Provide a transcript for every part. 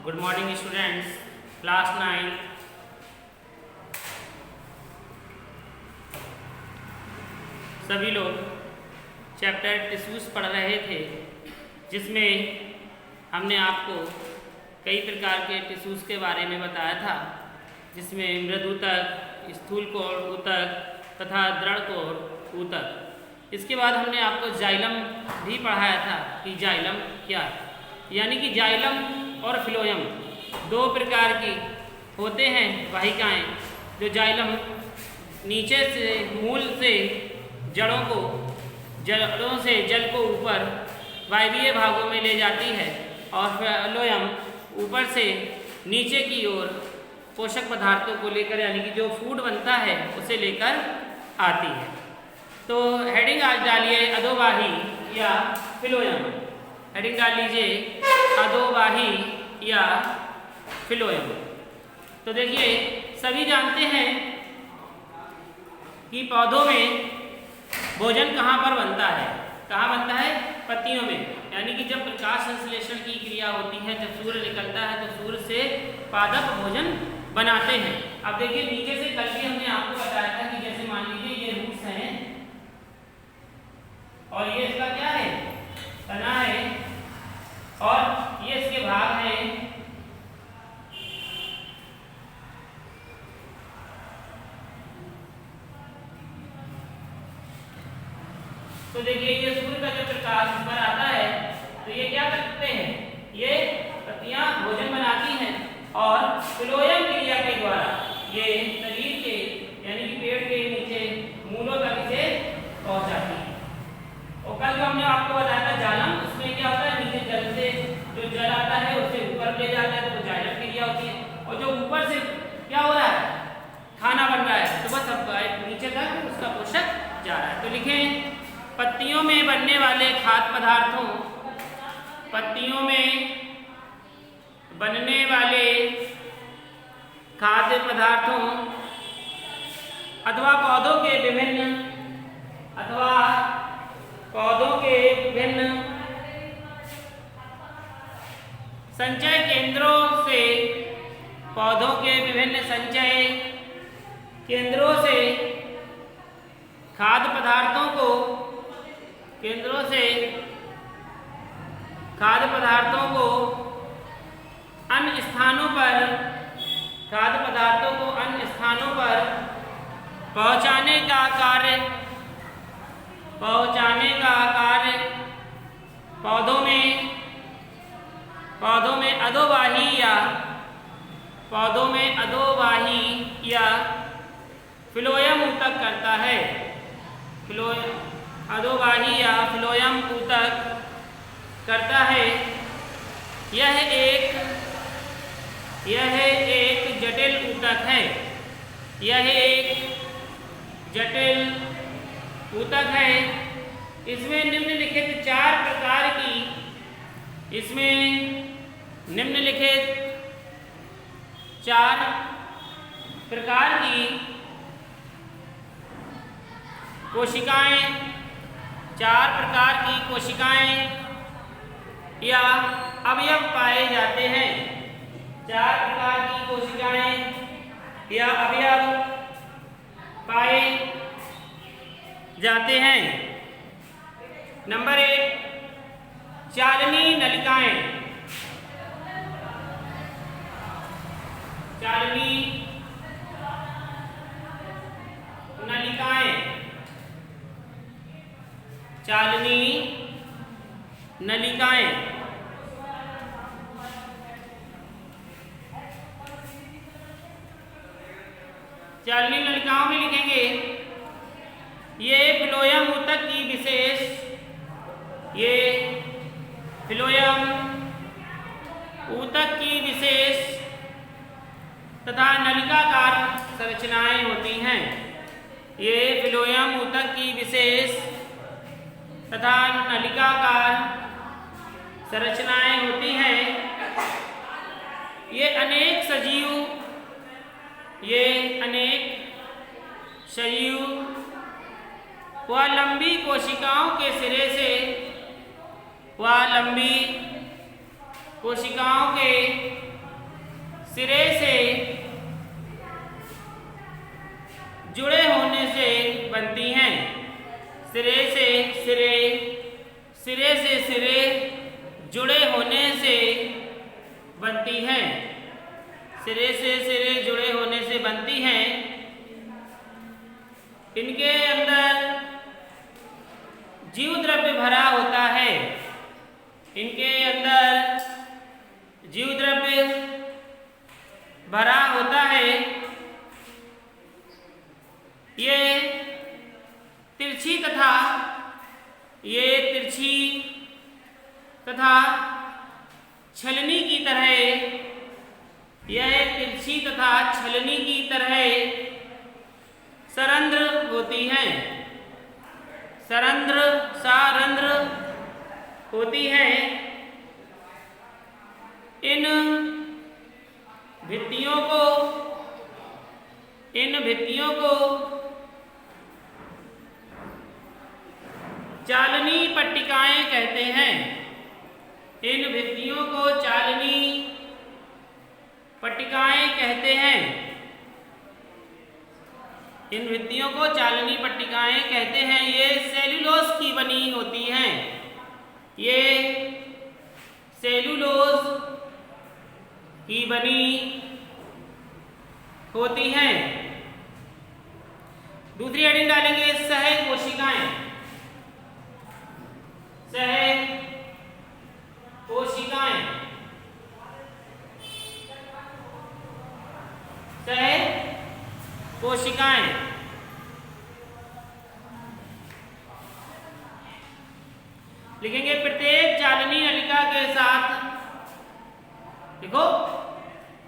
Good morning students, class 9। सभी लोग chapter tissues पढ़ रहे थे, जिसमें हमने आपको कई प्रकार के टिश्यूज़ के बारे में बताया था, जिसमें मृदु ऊतक, स्थूल कोण ऊतक तथा दृढ़ कोण ऊतक। इसके बाद हमने आपको जाइलम भी पढ़ाया था कि जाइलम क्या है, यानी कि जाइलम और फ्लोएम दो प्रकार की होते हैं वाहिकाएं। जो जाइलम नीचे से मूल से जड़ों से जल को ऊपर वायवीय भागों में ले जाती है, और फ्लोएम ऊपर से नीचे की ओर पोषक पदार्थों को लेकर, यानी कि जो फूड बनता है उसे लेकर आती है। तो हेडिंग आज डालिए अधोवाही या फ्लोएम। हेडिंग डाल लीजिए अधोवाही या फ्लोएम। तो देखिए, सभी जानते हैं कि पौधों में भोजन कहाँ पर बनता है। कहाँ बनता है? पत्तियों में। यानी कि जब प्रकाश संश्लेषण की क्रिया होती है, जब सूर्य निकलता है तो सूर्य से पादप भोजन बनाते हैं। अब देखिए, नीचे से कल भी हमने आपको बताया था कि जैसे मान लीजिए ये रूट्स हैं और ये इसका क्या है? तना है, और ये इसके भाग हैं। तो देखिए, ये सूर्य का जब प्रकाश इस पर आता है तो ये क्या करते हैं? ये पत्तियां भोजन बनाती हैं, और फ्लोएम क्रिया के द्वारा ये शरीर के, यानी कि पेड़ के नीचे मूलों तक इसे पहुंचाती है। और कल जो हमने आपको बताया था जालम, उसमें क्या होता है? नीचे जल से जो जल आता है उसे ऊपर ले जाता है, तो जाइलम क्रिया होती है। और जो ऊपर से क्या हो रहा है? खाना बन रहा है, तो बस अब नीचे तक उसका पोषक जा रहा है। तो लिखें, पत्तियों में बनने वाले खाद्य पदार्थों, पत्तियों में बनने वाले खाद्य पदार्थों अथवा पौधों के विभिन्न संचय केंद्रों से, पौधों के विभिन्न संचय केंद्रों से खाद्य पदार्थों को अन्य स्थानों पर पहुंचाने का कार्य पौधों में अधोवाही या फ्लोएम ऊतक करता है। अधोवाही या फ्लोएम ऊतक करता है। यह एक जटिल ऊतक है। इसमें निम्नलिखित चार प्रकार की कोशिकाएं या अवयव पाए जाते हैं। 4 प्रकार की कोशिकाएं या अवयव पाए जाते हैं। नंबर 1, चालनी नलिकाएं। चालनी नलिकाओं में लिखेंगे, ये फ्लोएम ऊतक की विशेष तथा नलिकाकार संरचनाएं होती हैं। ये फ्लोएम ऊतक की विशेष तथा नलिकाकार संरचनाएं होती हैं। ये अनेक सजीव व लंबी कोशिकाओं के सिरे से सिरे से जुड़े होने से बनती हैं। सिरे से सिरे, सिरे से सिरे जुड़े होने से बनती हैं। सिरे से सिरे जुड़े होने से बनती हैं। इनके अंदर जीव द्रव्य भरा होता है। इनके अंदर जीव द्रव्य भरा होता है। ये तिरछी तथा छलनी की तरह, यह तिरछी तथा छलनी की तरह सरंध्र होती हैं। सारंध्र होती है। इन भित्तियों को चालनी पट्टिकाएं कहते हैं। इन भित्तियों को चालनी पट्टिकाएं कहते हैं। इन भित्तियों को चालनी पट्टिकाएं कहते हैं। ये सेल्यूलोज की बनी होती हैं। ये सेल्यूलोज की बनी होती हैं। दूसरी हेडिंग डालेंगे सह कोशिकाएं। सह कोशिकाएं, सह कोशिकाएं लिखेंगे प्रत्येक चालनी नलिका के साथ। देखो,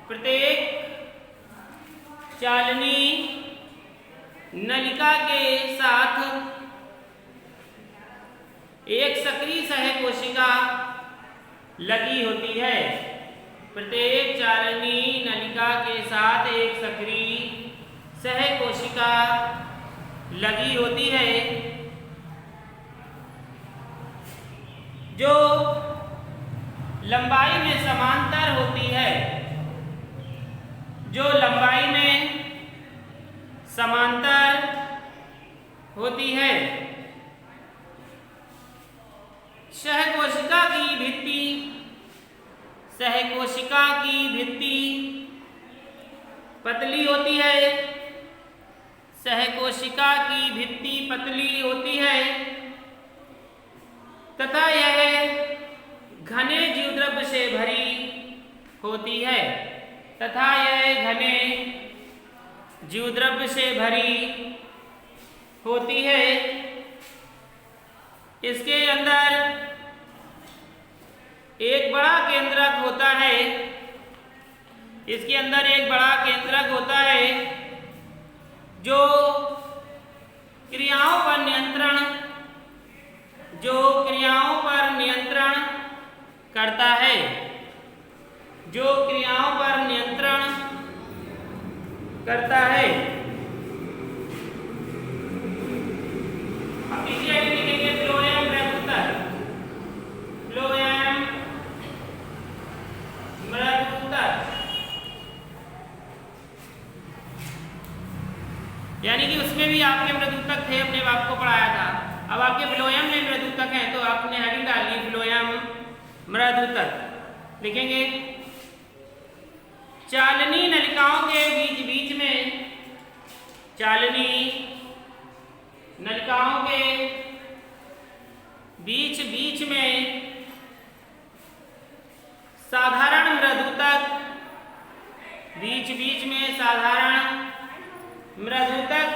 प्रत्येक चालनी नलिका के साथ एक सक्रिय सह कोशिका लगी होती है। प्रत्येक चालनी नलिका के साथ एक सक्रिय सह कोशिका लगी होती है, जो लंबाई में समांतर होती है। जो लंबाई में समांतर होती है। सहकोशिका की भित्ति, सहकोशिका की भित्ति पतली होती है। सहकोशिका की भित्ति पतली होती है तथा यह घने जीवद्रव्य से भरी होती है। तथा यह घने जीवद्रव्य से भरी होती है। इसके अंदर एक बड़ा केंद्रक होता है। इसके अंदर एक बड़ा केंद्रक होता है जो क्रियाओं पर नियंत्रण करता है। जो क्रियाओं पर नियंत्रण करता है। अब तीसरी लिखेंगे फ्लोएम मृदुतर। फ्लोएम मृदुतर यानी कि उसमें भी आपके मृदुतक थे, अपने आपको पढ़ाया था। अब आपके फ्लोएम में मृदुतक हैं तो आपने हेडिंग डाली फ्लोएम मृदुतक। लिखेंगे चालनी नलिकाओं के बीच में, चालनी नलिकाओं के बीच में साधारण मृदुतक, बीच में साधारण मृदुतक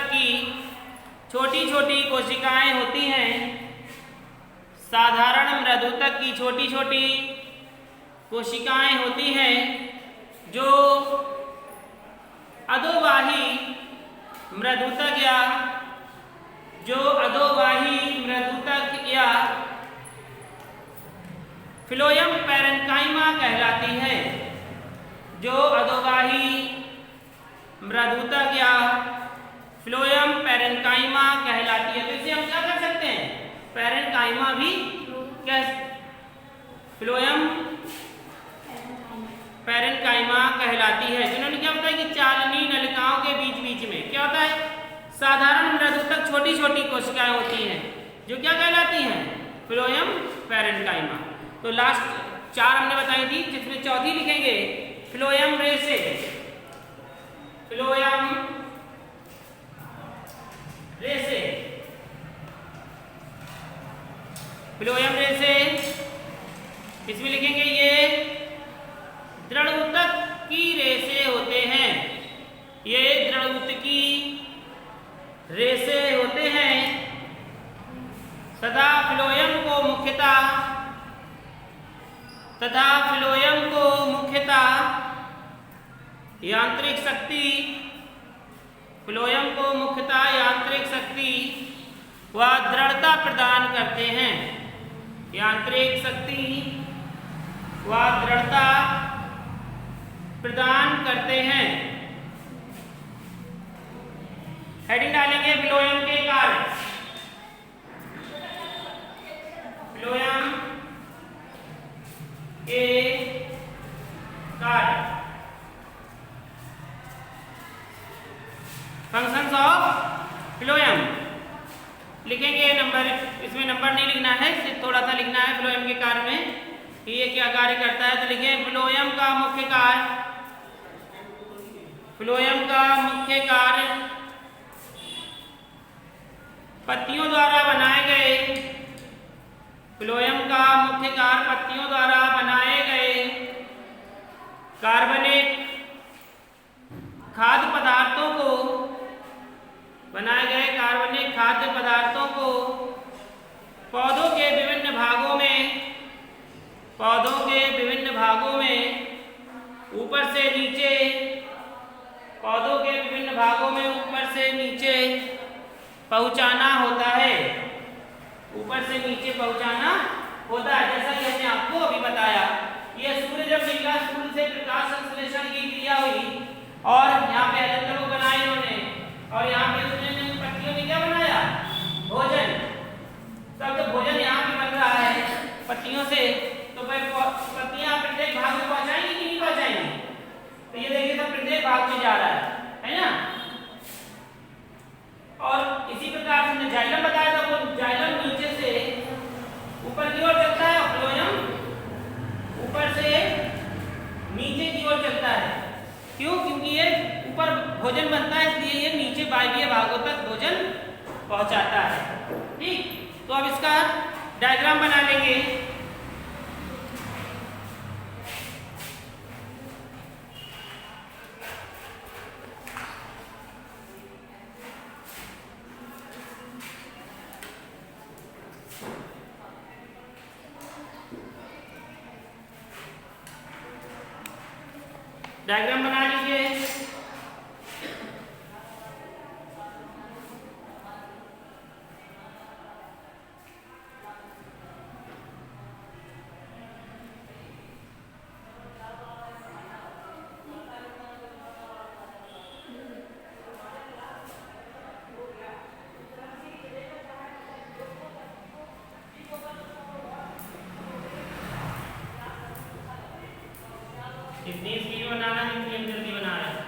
की छोटी छोटी कोशिकाएं होती हैं। साधारण मृदुतक की छोटी छोटी कोशिकाएं होती हैं जो अधोवाही मृदुतक या फ्लोएम पैरेन्काइमा कहलाती है। जो अधोवाही मृदुतक या फ्लोएम पैरेन्काइमा कहलाती है। तो इसे हम क्या कर सकते हैं? पैरेन्काइमा भी फ्लोएम पैरेन्काइमा कहलाती है, जिन्होंने क्या बताया कि चालनी नलिकाओं के बीच बीच में क्या होता है, साधारण मृदुतक छोटी छोटी कोशिकाएं होती हैं जो क्या कहलाती हैं, फ्लोएम पैरेन्काइमा। तो लास्ट 4 हमने बताई थी, जिसमें चौथी लिखेंगे फ्लोएम रेसे। फ्लोएम रेसे, फ्लोएम रेसे इसमें लिखेंगे ये दृढ़ ऊतक की रेसे होते हैं, ये दृढ़ ऊतक की रेसे होते हैं तथा फ्लोएम को मुख्यतः यांत्रिक शक्ति व दृढ़ता प्रदान करते हैं, यांत्रिक शक्ति व दृढ़ता प्रदान करते हैं। हेडिंग डालेंगे फ्लोएम के कार्य, फ्लोएम के कार्य, फंक्शंस ऑफ फ्लोएम लिखेंगे। नंबर, इसमें नंबर नहीं लिखना है, सिर्फ थोड़ा सा लिखना है फ्लोएम के कार्य में कि ये क्या कार्य करता है। तो लिखें फ्लोएम का मुख्य कार्य, फ्लोएम का मुख्य कार्य पत्तियों द्वारा बनाए गए, फ्लोएम का मुख्य कार्य पत्तियों द्वारा बनाए गए कार्बनिक खाद्य पदार्थों को, बनाए गए कार्बनिक खाद्य पदार्थों को पौधों के विभिन्न भागों में ऊपर से नीचे, पौधों के विभिन्न भागों में ऊपर से नीचे पहुंचाना होता है, ऊपर से नीचे पहुंचाना होता है। जैसा कि हमने आपको अभी बताया, ये सूर्य जब निकला, सूर्य से प्रकाश संश्लेषण की क्रिया हुई और यहाँ पे अलग बनाए इन्होंने, और यहाँ पे उसने पत्तियों में क्या बनाया, भोजन। तब जब भोजन यहाँ पे बन रहा है पत्तियों से, तो पत्तियां प्रत्येक भाग में पहुंचाएंगी कि नहीं पहुंचाएंगी। तो ये देखिए सब प्रत्येक भाग में जा रहा है ना। और इसी प्रकार से हमने जाइलम बताया था, वो जाइलम नीचे से ऊपर की ओर चलता है, फ्लोएम ऊपर से नीचे की ओर चलता है। क्यों? क्योंकि ये ऊपर भोजन बनता है, इसलिए ये नीचे वायवीय भागों तक भोजन पहुंचाता है। ठीक, तो अब इसका डायग्राम बना लेंगे। डायग्राम बना लीजिए। कितनी स्पीड बनाना है, कितनी जल्दी बना रहा है।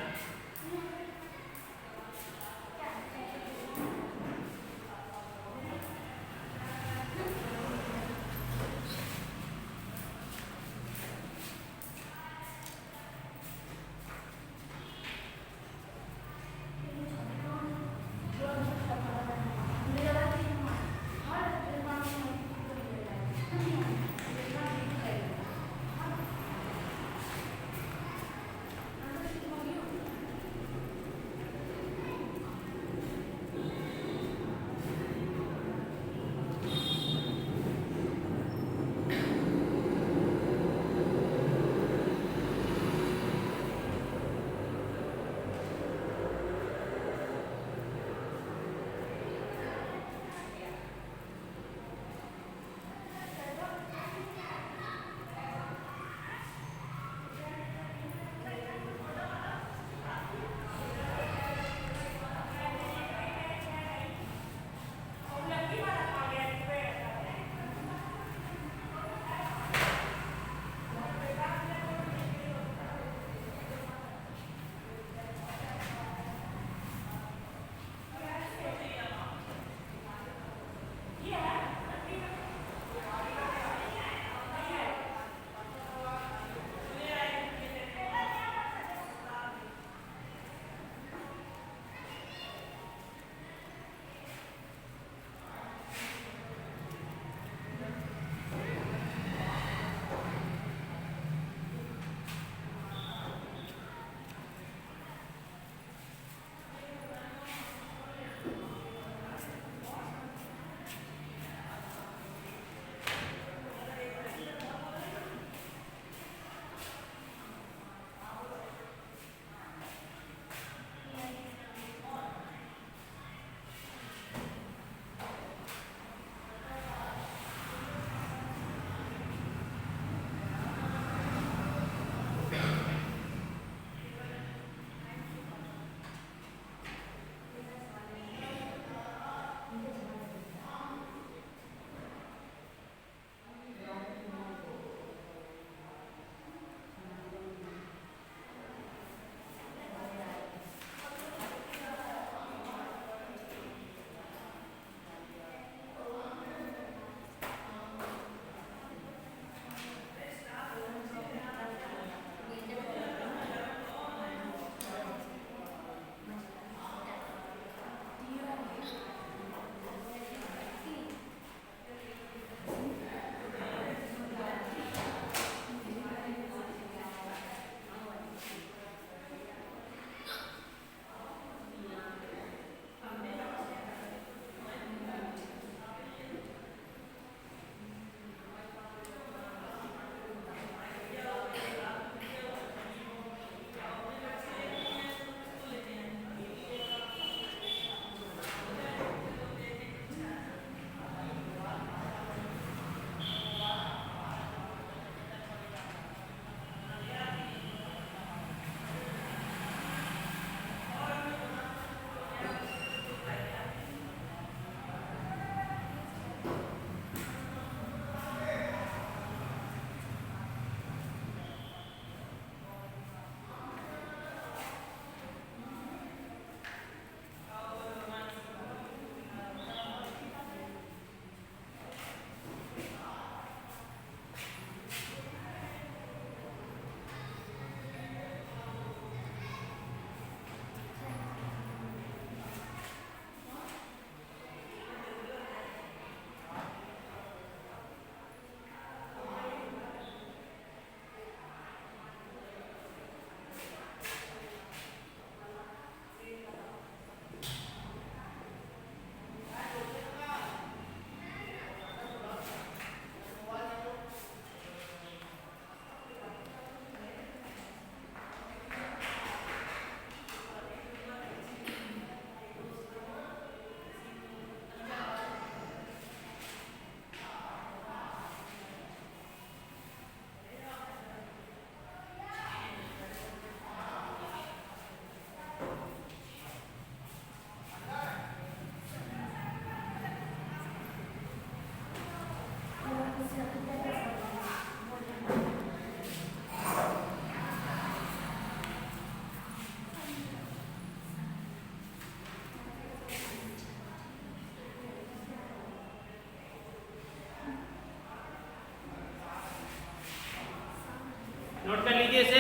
नोट कर लीजिए इसे।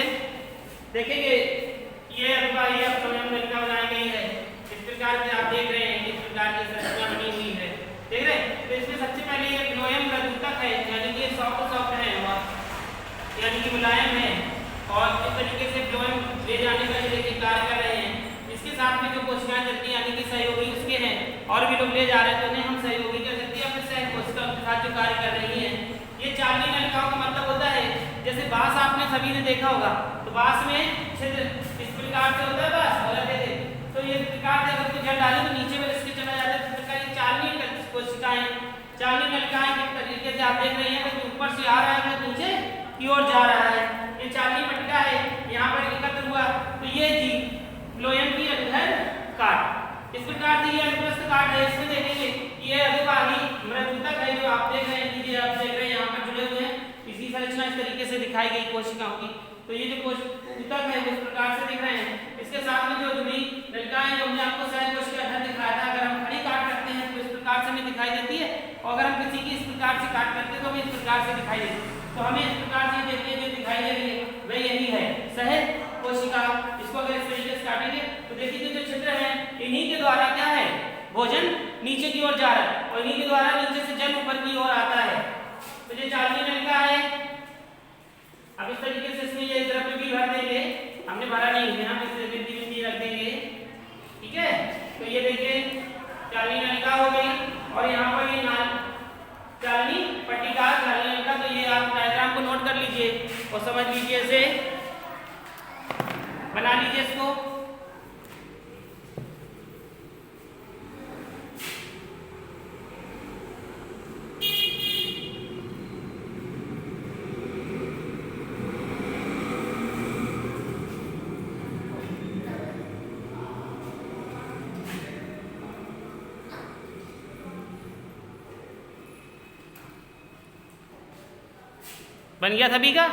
देखेंगे ये फ्लोएम नलिका बनाई गई है। इस प्रकार से आप देख रहे हैं, इस प्रकार की संरचना बनी हुई है, देख रहे हैं। तो इसमें सबसे पहले ये फ्लोएम प्रदूतक है, यानी कि सॉफ्ट है, यानी कि मुलायम है, और इस तरीके से फ्लोएम ले जाने का ये कार्य कर रहे हैं। इसके साथ में जो कोशिकाएं चलती हैं, यानी कि सहयोगी उसके हैं, और भी लोग ले जा रहे हैं, तो उन्हें हम सहयोगी कह सकते हैं, अपने सह कोशिका के साथ जो कार्य कर रही है। ये चालनी नलिकाओं का मतलब होता है, जैसे बांस आपने सभी ने देखा होगा, तो बांस में छिद्र इस प्रकार से होता है, बांस बोलते थे। तो ये प्रकार से अगर कोई जल डाले तो नीचे में इसके चला जाता है। इस प्रकार ये चालनी कोशिकाएं, चालनी नलिकाएं किस तरीके से आप देख रहे हैं, तो ऊपर से आ रहा है, तो नीचे की ओर जा रहा है। ये चालनी पट्टिका है, यहाँ पर एकत्र हुआ, तो ये जी फ्लोएम की अनुदैर्घ्य काट। इस प्रकार से ये अनुप्रस्थ काट है। इसमें देखेंगे ये अधिवाही मृदुतक है, जो आप देख रहे हैं, नीचे आप देख रहे हैं, यहाँ पर जुड़े हुए हैं। इसी संरचना इस तरीके से दिखाई गई कोशिकाओं की। तो ये जो कोशिका है इस प्रकार से दिख रहे हैं। इसके साथ में जो जुड़ी नलिकाएं, जो हमने आपको सहज कोशिका घर दिखाया था, अगर हम खड़ी काट करते हैं तो इस प्रकार से हमें दिखाई देती है, और अगर हम किसी की इस प्रकार से काट करते हैं तो हमें इस प्रकार से दिखाई देती है। तो हमें इस प्रकार से देखिए जो दिखाई दे रही है वह यही है सहज कोशिका। इसको अगर इस तरीके से काटेंगे तो देखिए जो छिद्र है, इन्हीं के द्वारा क्या है, भोजन नीचे की ओर जा रहा है, और इन्हीं के द्वारा नीचे से जल ऊपर की ओर आता है। तो ये चालनी नलिका है। अब इस तरीके से इसमें ये द्रव्य भी भर देंगे, हमने भरा नहीं है, हम इसे बिंदी बिंदी रख देंगे, ठीक है। तो ये देखिए चालनी नलिका हो गई, और यहाँ पर ये चालनी पट्टिका, चालनी नलिका। तो ये आप डायग्राम को नोट कर लीजिए और समझ लीजिए, इसे बना लीजिए इसको। बन गया सभी का।